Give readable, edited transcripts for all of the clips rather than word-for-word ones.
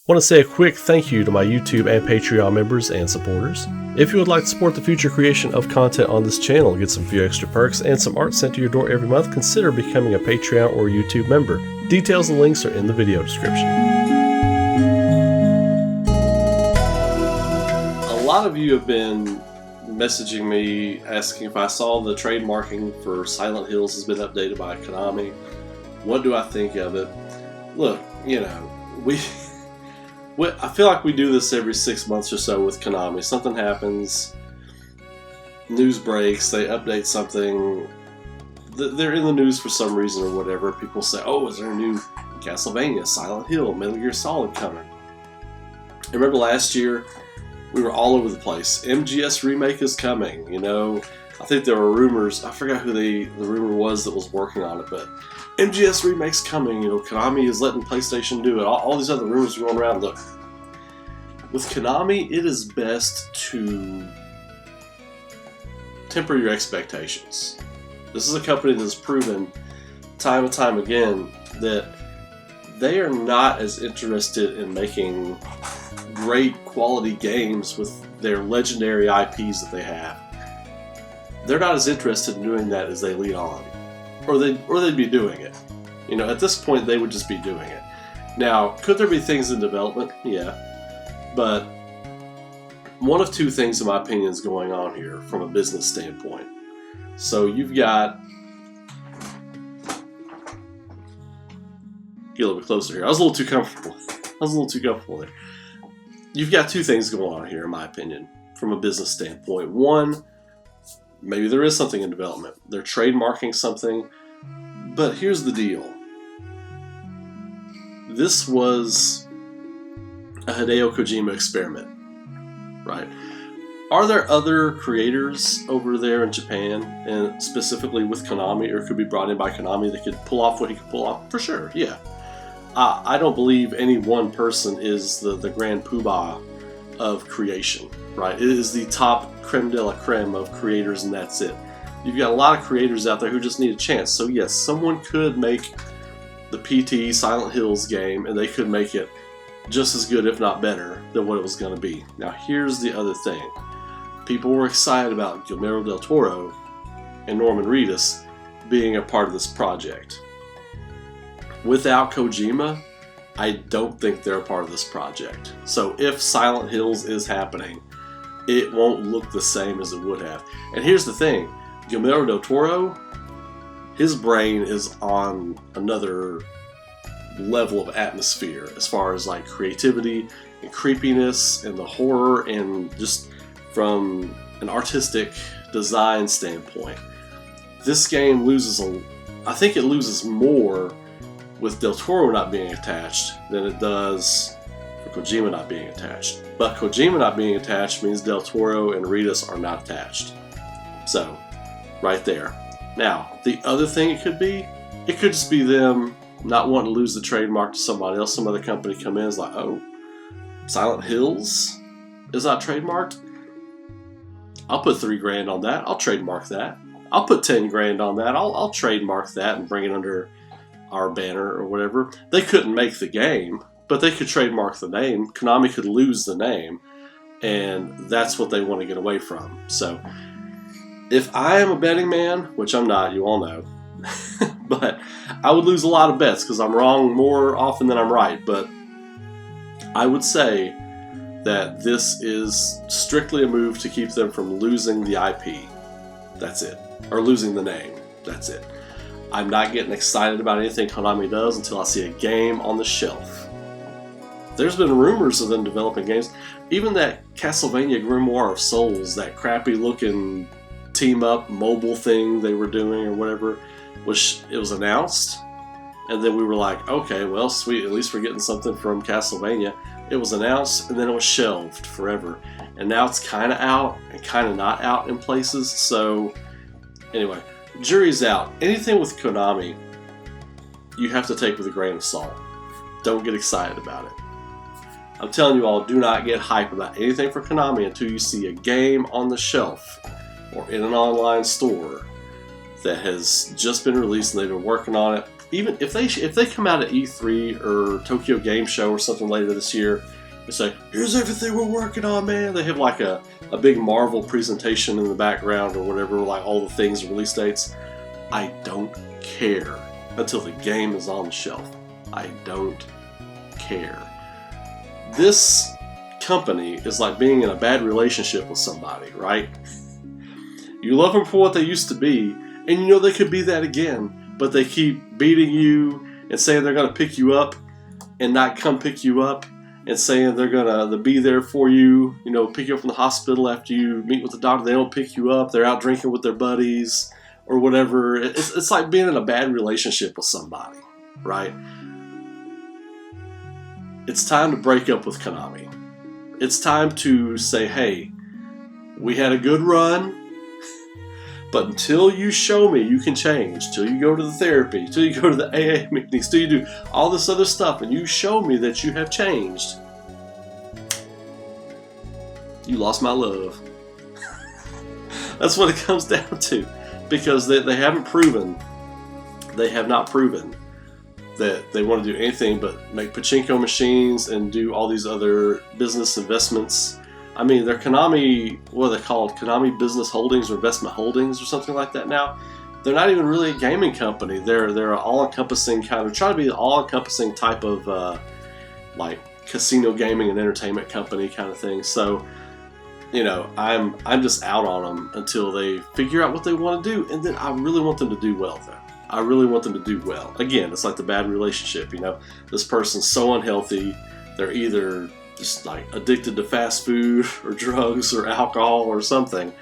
Want to say a quick thank you to my YouTube and Patreon members and supporters. If you would like to support the future creation of content on this channel, get some few extra perks and some art sent to your door every month, consider becoming a Patreon or YouTube member. Details and links are in the video description. A lot of you have been messaging me asking if I saw the trademarking for Silent Hills has been updated by Konami. What do I think of it? Look, I feel like we do this every 6 months or so with Konami. Something happens, news breaks, they update something, they're in the news for some reason or whatever. People say, oh, is there a new Castlevania, Silent Hill, Metal Gear Solid coming? I remember last year, we were all over the place. MGS Remake is coming, I think there were rumors, I forgot who the rumor was that was working on it, but MGS Remake's coming, Konami is letting PlayStation do it. All these other rumors are going around. Look, with Konami, it is best to temper your expectations. This is a company that has proven time and time again that they are not as interested in making great quality games with their legendary IPs that they have. They're not as interested in doing that as they lead on. Or they'd be doing it. At this point, they would just be doing it. Now, could there be things in development? Yeah. But one of two things, in my opinion, is going on here from a business standpoint. So you've got... Get a little bit closer here. I was a little too comfortable there. You've got two things going on here, in my opinion, from a business standpoint. One, maybe there is something in development. They're trademarking something. But here's the deal. This was a Hideo Kojima experiment, right? Are there other creators over there in Japan, and specifically with Konami, or could be brought in by Konami, that could pull off what he could pull off? For sure, yeah. I don't believe any one person is the grand poobah of creation, right? It is the top creme de la creme of creators, and that's it. You've got a lot of creators out there who just need a chance. So yes, someone could make the PT Silent Hills game, and they could make it just as good, if not better, than what it was going to be. Now here's the other thing. People were excited about Guillermo del Toro and Norman Reedus being a part of this project. Without Kojima, I don't think they're a part of this project. So if Silent Hills is happening, it won't look the same as it would have. And here's the thing. Guillermo del Toro, his brain is on another level of atmosphere as far as like creativity and creepiness and the horror, and just from an artistic design standpoint. This game I think it loses more with Del Toro not being attached than it does for Kojima not being attached. But Kojima not being attached means Del Toro and Reedus are not attached. So, right there. Now, the other thing it could just be them not wanting to lose the trademark to somebody else. Some other company come in and is like, oh, Silent Hills is not trademarked? I'll put $3,000 on that. I'll trademark that. I'll put $10,000 on that. I'll trademark that and bring it under our banner or whatever. They couldn't make the game, but they could trademark the name. Konami could lose the name, and that's what they want to get away from. So, if I am a betting man, which I'm not, you all know, but I would lose a lot of bets because I'm wrong more often than I'm right, but I would say that this is strictly a move to keep them from losing the IP. That's it. Or losing the name. That's it. I'm not getting excited about anything Konami does until I see a game on the shelf. There's been rumors of them developing games. Even that Castlevania Grimoire of Souls, that crappy looking team-up mobile thing they were doing or whatever, it was announced, and then we were like, okay, well, sweet, at least we're getting something from Castlevania. It was announced, and then it was shelved forever, and now it's kind of out and kind of not out in places. So anyway, jury's out. Anything with Konami, you have to take with a grain of salt. Don't get excited about it. I'm telling you all, do not get hype about anything for Konami until you see a game on the shelf or in an online store that has just been released and they've been working on it even if they come out at E3 or Tokyo Game Show or something later this year, it's like, here's everything we're working on, man. They have like a big Marvel presentation in the background or whatever, like all the things, release dates. I don't care until the game is on the shelf. I don't care. This company is like being in a bad relationship with somebody, right? You love them for what they used to be, and you know they could be that again, but they keep beating you and saying they're going to pick you up and not come pick you up, and saying they're going to be there for you, you know, pick you up from the hospital after you meet with the doctor. They don't pick you up. They're out drinking with their buddies or whatever. It's like being in a bad relationship with somebody, right? It's time to break up with Konami. It's time to say, hey, we had a good run, but until you show me you can change, till you go to the therapy, till you go to the AA meetings, till you do all this other stuff, and you show me that you have changed, you lost my love. That's what it comes down to, because they haven't proven, they have not proven that they want to do anything but make pachinko machines and do all these other business investments. I mean, they're Konami, what are they called? Konami Business Holdings or Investment Holdings or something like that now. They're not even really a gaming company. They're an all-encompassing kind of, trying to be an all-encompassing type of like casino gaming and entertainment company kind of thing. So, you know, I'm just out on them until they figure out what they want to do, and then I really want them to do well though. I really want them to do well. Again, it's like the bad relationship, you know. This person's so unhealthy. They're either just like addicted to fast food or drugs or alcohol or something.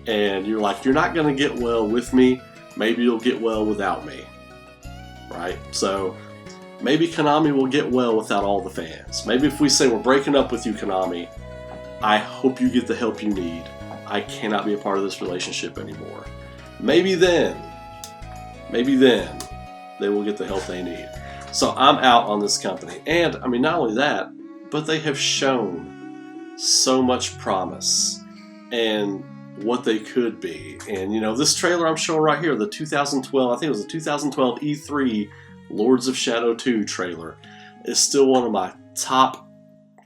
And you're like, you're not going to get well with me. Maybe you'll get well without me. Right? So maybe Konami will get well without all the fans. Maybe if we say we're breaking up with you, Konami, I hope you get the help you need. I cannot be a part of this relationship anymore. Maybe then they will get the help they need. So I'm out on this company. And I mean, not only that, but they have shown so much promise and what they could be. And you know, this trailer I'm showing right here, the 2012, I think it was the 2012 E3 Lords of Shadow 2 trailer, is still one of my top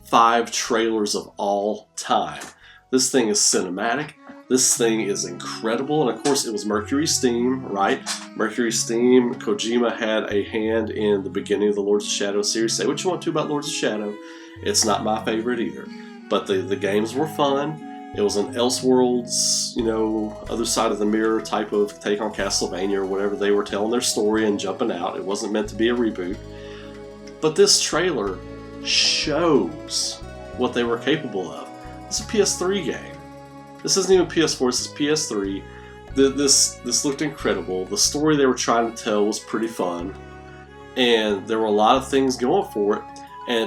5 trailers of all time. This thing is cinematic. This thing is incredible, and of course it was Mercury Steam, right? Mercury Steam, Kojima had a hand in the beginning of the Lords of Shadow series. Say what you want to about Lords of Shadow. It's not my favorite either. But the games were fun. It was an Elseworlds, you know, other side of the mirror type of take on Castlevania or whatever. They were telling their story and jumping out. It wasn't meant to be a reboot. But this trailer shows what they were capable of. It's a PS3 game. This isn't even PS4, this is PS3. This looked incredible. The story they were trying to tell was pretty fun. And there were a lot of things going for it.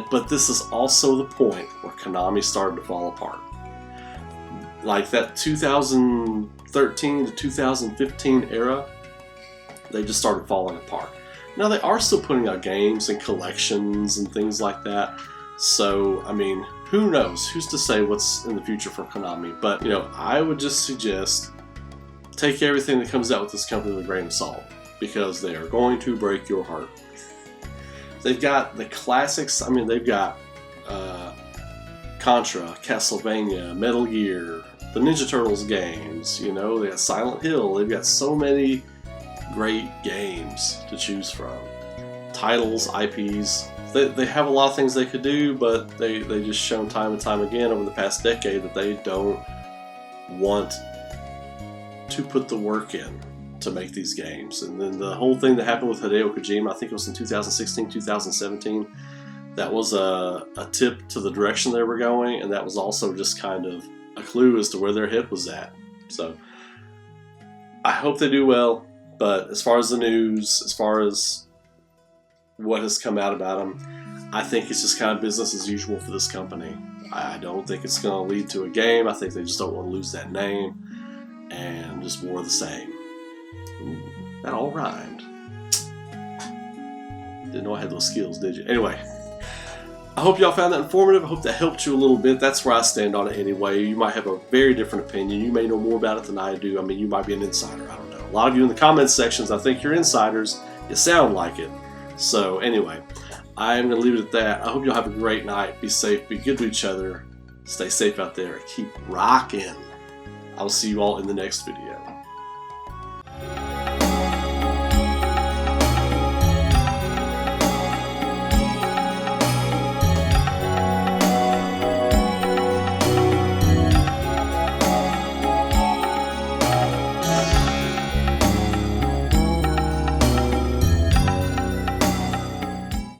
But this is also the point where Konami started to fall apart. Like that 2013 to 2015 era, they just started falling apart. Now they are still putting out games and collections and things like that. So, I mean, who knows? Who's to say what's in the future for Konami? But, you know, I would just suggest take everything that comes out with this company with a grain of salt, because they are going to break your heart. They've got the classics. I mean, they've got Contra, Castlevania, Metal Gear, the Ninja Turtles games, you know, they got Silent Hill. They've got so many great games to choose from. Titles, IPs. They have a lot of things they could do, but they just shown time and time again over the past decade that they don't want to put the work in to make these games. And then the whole thing that happened with Hideo Kojima, I think it was in 2016, 2017, that was a tip to the direction they were going, and that was also just kind of a clue as to where their head was at. So I hope they do well, but as far as the news, as far as what has come out about them, I think it's just kind of business as usual for this company. I don't think it's going to lead to a game. I think they just don't want to lose that name, and just more of the same. Ooh, that all rhymed. Didn't know I had those skills, did you? Anyway, I hope y'all found that informative. I hope that helped you a little bit. That's where I stand on it anyway. You might have a very different opinion. You may know more about it than I do. I mean, you might be an insider. I don't know. A lot of you in the comments sections, I think you're insiders. You sound like it. So anyway, I'm going to leave it at that. I hope y'all have a great night. Be safe. Be good to each other. Stay safe out there. Keep rocking. I'll see you all in the next video.